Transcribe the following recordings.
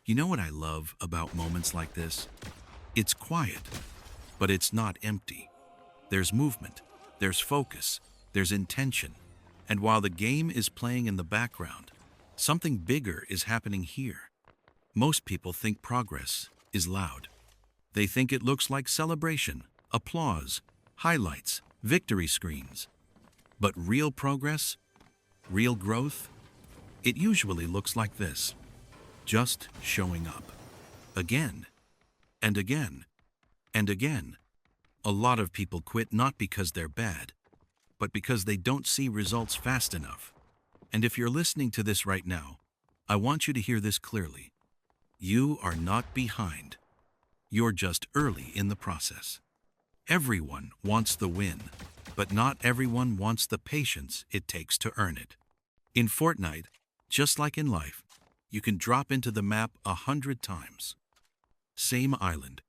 You know what I love about moments like this? It's quiet, but it's not empty. There's movement, there's focus, there's intention. And while the game is playing in the background, something bigger is happening here. Most people think progress is loud. They think it looks like celebration, applause, highlights, victory screens. But real progress, real growth, it usually looks like this. Just showing up. Again, and again, and again. A lot of people quit not because they're bad, but because they don't see results fast enough. And if you're listening to this right now, I want you to hear this clearly. You are not behind. You're just early in the process. Everyone wants the win, but not everyone wants the patience it takes to earn it. In Fortnite, just like in life, you can drop into the map 100 times. Same island,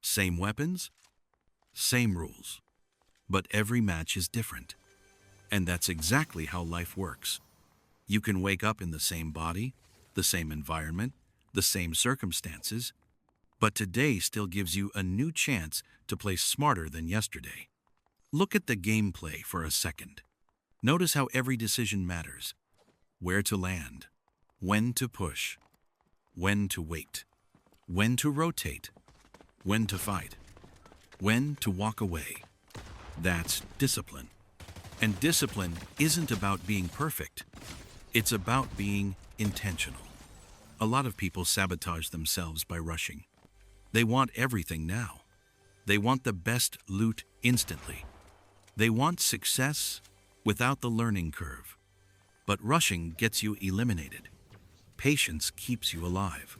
same weapons, same rules. But every match is different. And that's exactly how life works. You can wake up in the same body, the same environment, the same circumstances, but today still gives you a new chance to play smarter than yesterday. Look at the gameplay for a second. Notice how every decision matters. Where to land, when to push, when to wait, when to rotate, when to fight, when to walk away. That's discipline. And discipline isn't about being perfect. It's about being intentional. A lot of people sabotage themselves by rushing. They want everything now. They want the best loot instantly. They want success without the learning curve. But rushing gets you eliminated. Patience keeps you alive.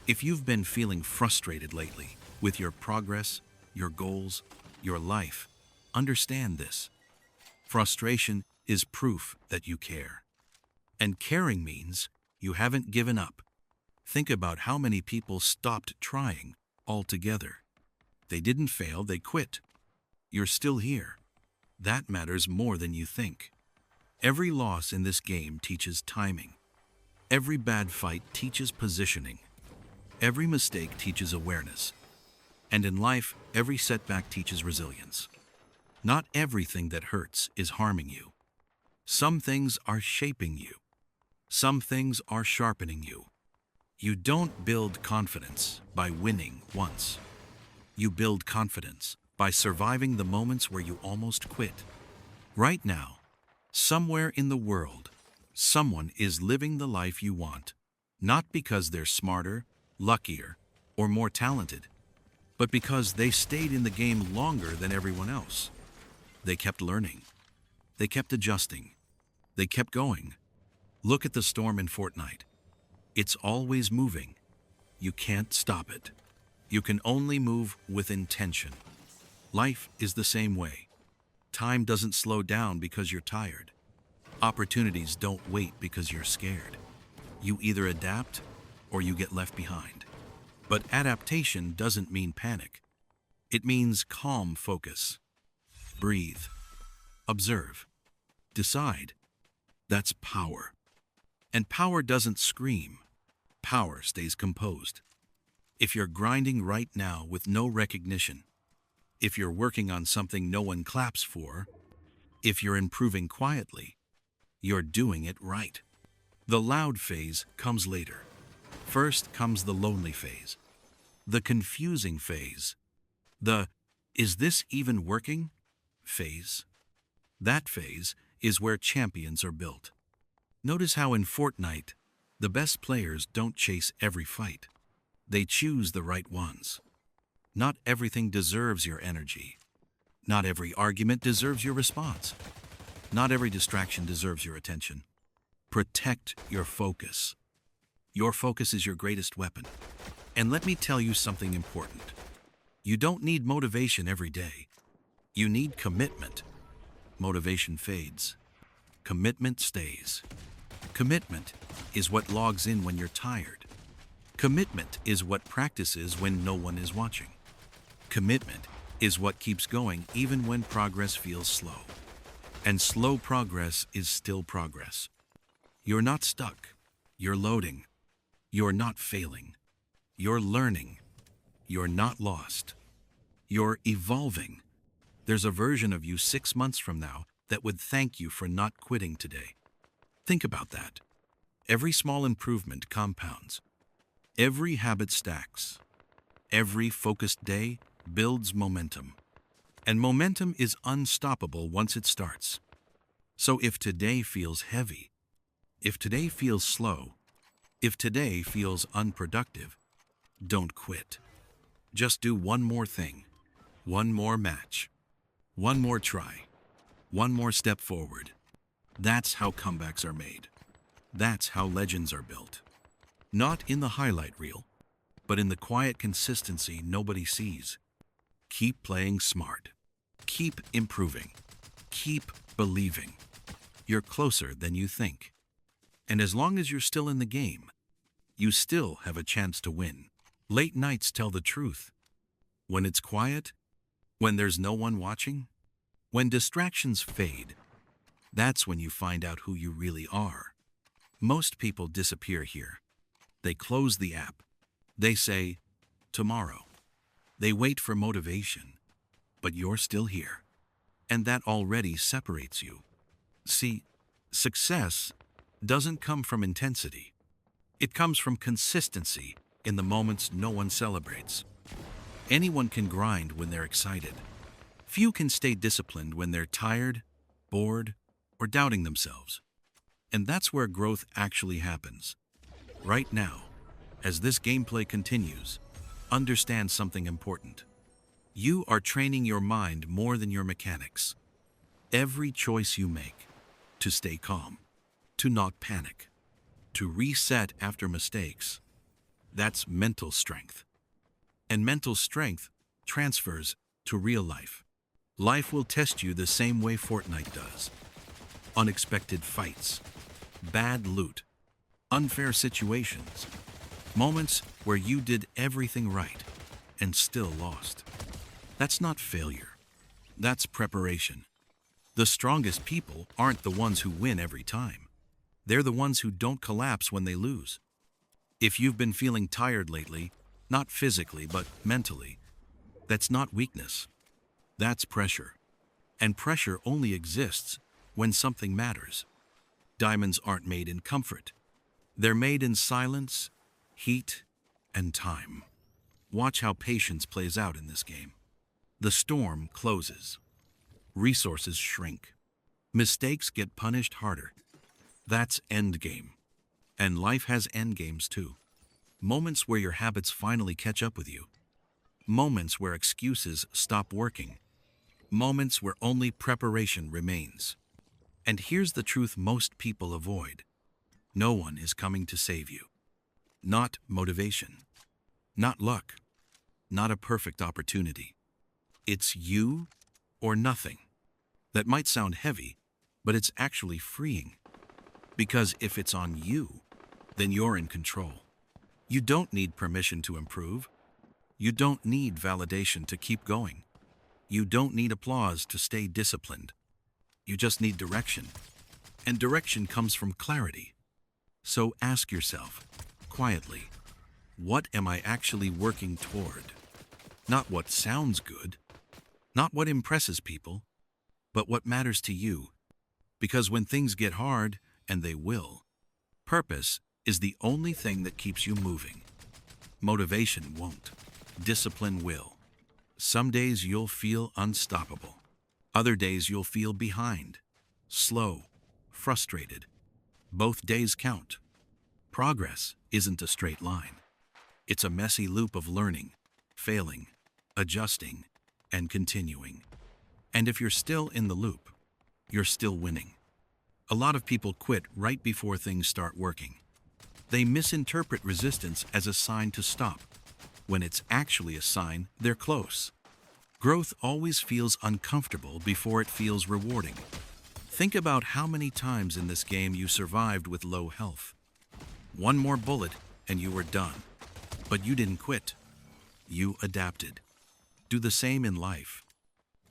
If you've been feeling frustrated lately with your progress, your goals, your life, understand this. Frustration is proof that you care. And caring means you haven't given up. Think about how many people stopped trying altogether. They didn't fail, they quit. You're still here. That matters more than you think. Every loss in this game teaches timing. Every bad fight teaches positioning. Every mistake teaches awareness. And in life, every setback teaches resilience. Not everything that hurts is harming you. Some things are shaping you. Some things are sharpening you. You don't build confidence by winning once. You build confidence by surviving the moments where you almost quit. Right now, somewhere in the world, someone is living the life you want, not because they're smarter, luckier, or more talented, but because they stayed in the game longer than everyone else. They kept learning. They kept adjusting. They kept going. Look at the storm in Fortnite. It's always moving. You can't stop it. You can only move with intention. Life is the same way. Time doesn't slow down because you're tired. Opportunities don't wait because you're scared. You either adapt or you get left behind. But adaptation doesn't mean panic. It means calm focus. Breathe. Observe. Decide. That's power. And power doesn't scream. Power stays composed. If you're grinding right now with no recognition, if you're working on something no one claps for, if you're improving quietly, you're doing it right. The loud phase comes later. First comes the lonely phase, the confusing phase, the "is this even working?" phase. That phase is where champions are built. Notice how in Fortnite, the best players don't chase every fight. They choose the right ones. Not everything deserves your energy. Not every argument deserves your response. Not every distraction deserves your attention. Protect your focus. Your focus is your greatest weapon. And let me tell you something important. You don't need motivation every day. You need commitment. Motivation fades. Commitment stays. Commitment is what logs in when you're tired. Commitment is what practices when no one is watching. Commitment is what keeps going even when progress feels slow. And slow progress is still progress. You're not stuck. You're loading. You're not failing. You're learning. You're not lost. You're evolving. There's a version of you 6 months from now that would thank you for not quitting today. Think about that. Every small improvement compounds. Every habit stacks. Every focused day builds momentum. And momentum is unstoppable once it starts. So if today feels heavy, if today feels slow, if today feels unproductive, don't quit. Just do one more thing, one more match, one more try, one more step forward. That's how comebacks are made. That's how legends are built. Not in the highlight reel, but in the quiet consistency nobody sees. Keep playing smart. Keep improving. Keep believing. You're closer than you think. And as long as you're still in the game, you still have a chance to win. Late nights tell the truth. When it's quiet, when there's no one watching, when distractions fade, that's when you find out who you really are. Most people disappear here. They close the app. They say, tomorrow. They wait for motivation. But you're still here. And that already separates you. See, success doesn't come from intensity. It comes from consistency in the moments no one celebrates. Anyone can grind when they're excited. Few can stay disciplined when they're tired, bored, or doubting themselves. And that's where growth actually happens. Right now, as this gameplay continues, understand something important. You are training your mind more than your mechanics. Every choice you make, to stay calm, to not panic, to reset after mistakes, that's mental strength. And mental strength transfers to real life. Life will test you the same way Fortnite does. Unexpected fights, bad loot, unfair situations, moments where you did everything right and still lost. That's not failure. That's preparation. The strongest people aren't the ones who win every time. They're the ones who don't collapse when they lose. If you've been feeling tired lately, not physically but mentally, that's not weakness. That's pressure. And pressure only exists when something matters. Diamonds aren't made in comfort. They're made in silence, heat, and time. Watch how patience plays out in this game. The storm closes. Resources shrink. Mistakes get punished harder. That's endgame. And life has endgames too. Moments where your habits finally catch up with you. Moments where excuses stop working. Moments where only preparation remains. And here's the truth most people avoid. No one is coming to save you. Not motivation. Not luck. Not a perfect opportunity. It's you or nothing. That might sound heavy, but it's actually freeing. Because if it's on you, then you're in control. You don't need permission to improve. You don't need validation to keep going. You don't need applause to stay disciplined. You just need direction. And direction comes from clarity. So ask yourself, quietly, what am I actually working toward? Not what sounds good, not what impresses people, but what matters to you. Because when things get hard, and they will, purpose is the only thing that keeps you moving. Motivation won't. Discipline will. Some days you'll feel unstoppable. Other days you'll feel behind, slow, frustrated. Both days count. Progress isn't a straight line. It's a messy loop of learning, failing, adjusting, and continuing. And if you're still in the loop, you're still winning. A lot of people quit right before things start working. They misinterpret resistance as a sign to stop, when it's actually a sign they're close. Growth always feels uncomfortable before it feels rewarding. Think about how many times in this game you survived with low health. One more bullet and you were done. But you didn't quit. You adapted. Do the same in life.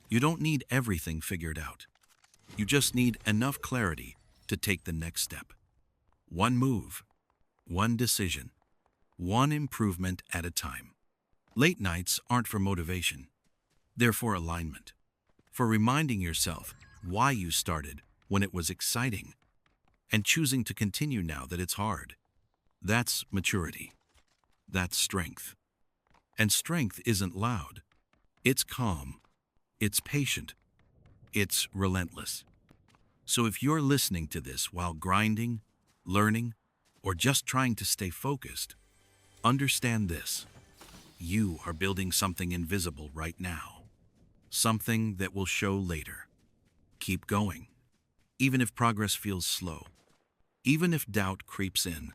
You don't need everything figured out. You just need enough clarity to take the next step. One move, one decision, one improvement at a time. Late nights aren't for motivation. They're for alignment, for reminding yourself why you started when it was exciting, and choosing to continue now that it's hard. That's maturity. That's strength. And strength isn't loud. It's calm. It's patient. It's relentless. So if you're listening to this while grinding, learning, or just trying to stay focused, understand this. You are building something invisible right now. Something that will show later. Keep going. Even if progress feels slow. Even if doubt creeps in.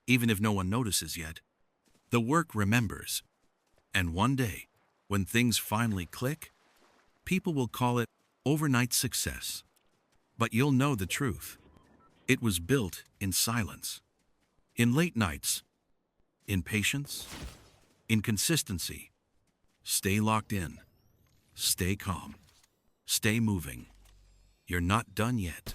Even if no one notices yet. The work remembers. And one day, when things finally click, people will call it overnight success. But you'll know the truth. It was built in silence. In late nights. In patience. In consistency. Stay locked in. Stay calm. Stay moving. You're not done yet.